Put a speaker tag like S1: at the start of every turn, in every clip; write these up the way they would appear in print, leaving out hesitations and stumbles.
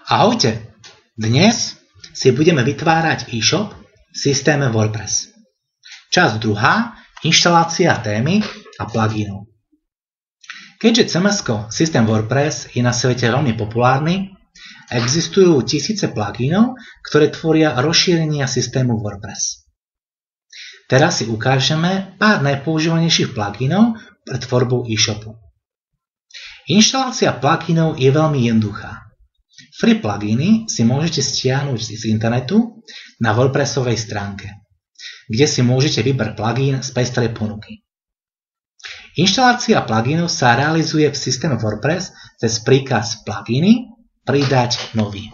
S1: Ahojte! Dnes si budeme vytvárať e-shop v systéme WordPress. Časť druhá, inštalácia témy a pluginov. Keďže CMS systém WordPress je na svete veľmi populárny, existujú tisíce pluginov, ktoré tvoria rozšírenia systému WordPress. Teraz si ukážeme pár najpoužívanejších pluginov pre tvorbu e-shopu. Inštalácia pluginov je veľmi jednoduchá. Free pluginy si môžete stiahnuť z internetu na WordPressovej stránke, kde si môžete vybrať plugin z pestrej ponuky. Inštalácia pluginov sa realizuje v systéme WordPress cez príkaz pluginy pridať nový.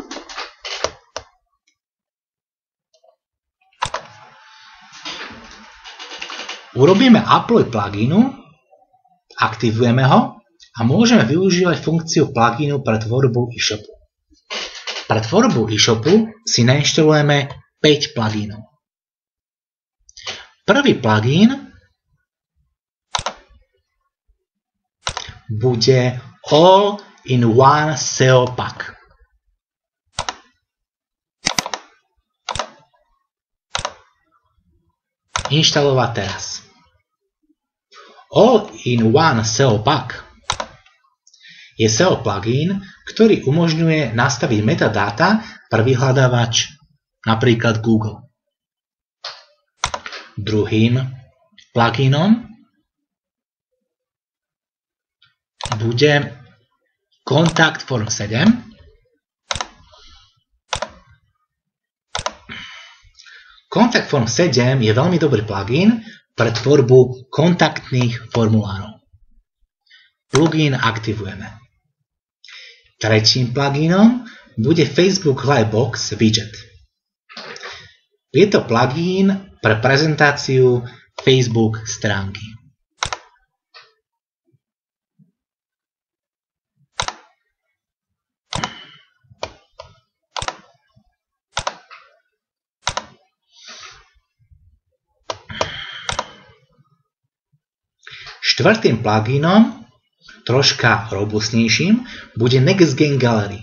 S1: Urobíme upload pluginu, aktivujeme ho a môžeme využívať funkciu pluginu pre tvorbu e-shopu. Pre tvorbu e-shopu si nainštalujeme 5 pluginov. Prvý plugin bude All-in-One SEO Pack. Inštalovať teraz. All-in-One SEO Pack je SEO plugin, ktorý umožňuje nastaviť metadáta pre vyhľadávač, napríklad Google. Druhým pluginom bude Contact Form 7. Contact Form 7 je veľmi dobrý plugin pre tvorbu kontaktných formulárov. Plugin aktivujeme. Tretím pluginom bude Facebook Livebox Widget. Je to plugin pre prezentáciu Facebook stránky. Štvrtým pluginom, troška robustnejším, bude NextGen Gallery.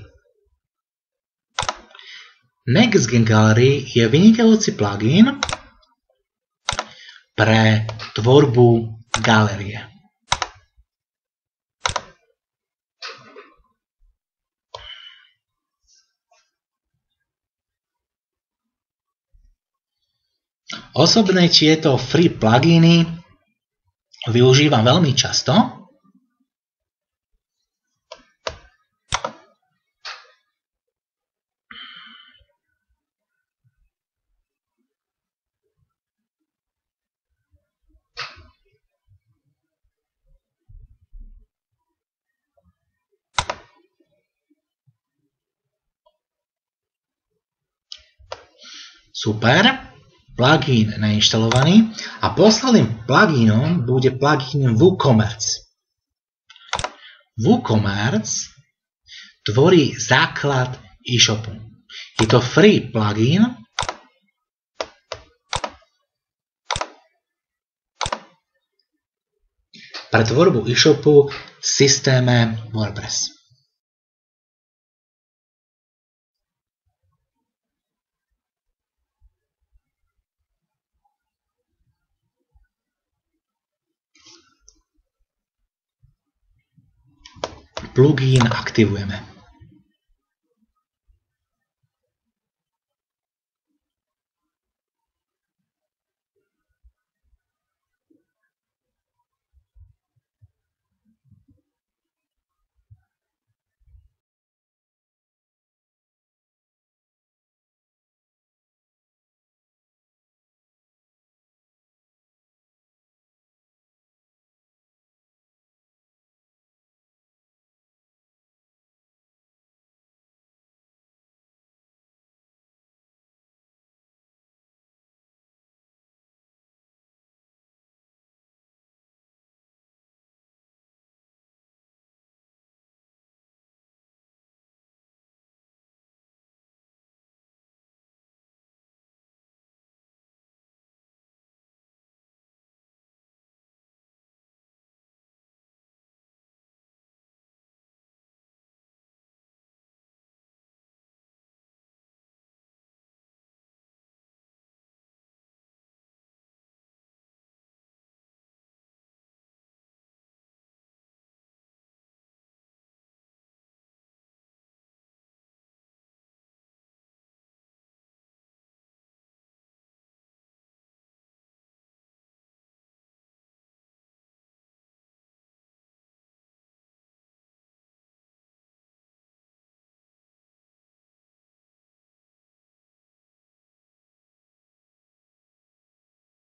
S1: NextGen Gallery je vynikajúci plugin pre tvorbu galérie. Osobne tieto free pluginy využívam veľmi často. Super, plugin nainštalovaný a posledným pluginom bude plugin WooCommerce. WooCommerce tvorí základ e-shopu. Je to free plugin, pre tvorbu e-shopu v systéme WordPress. Plugin aktivujeme.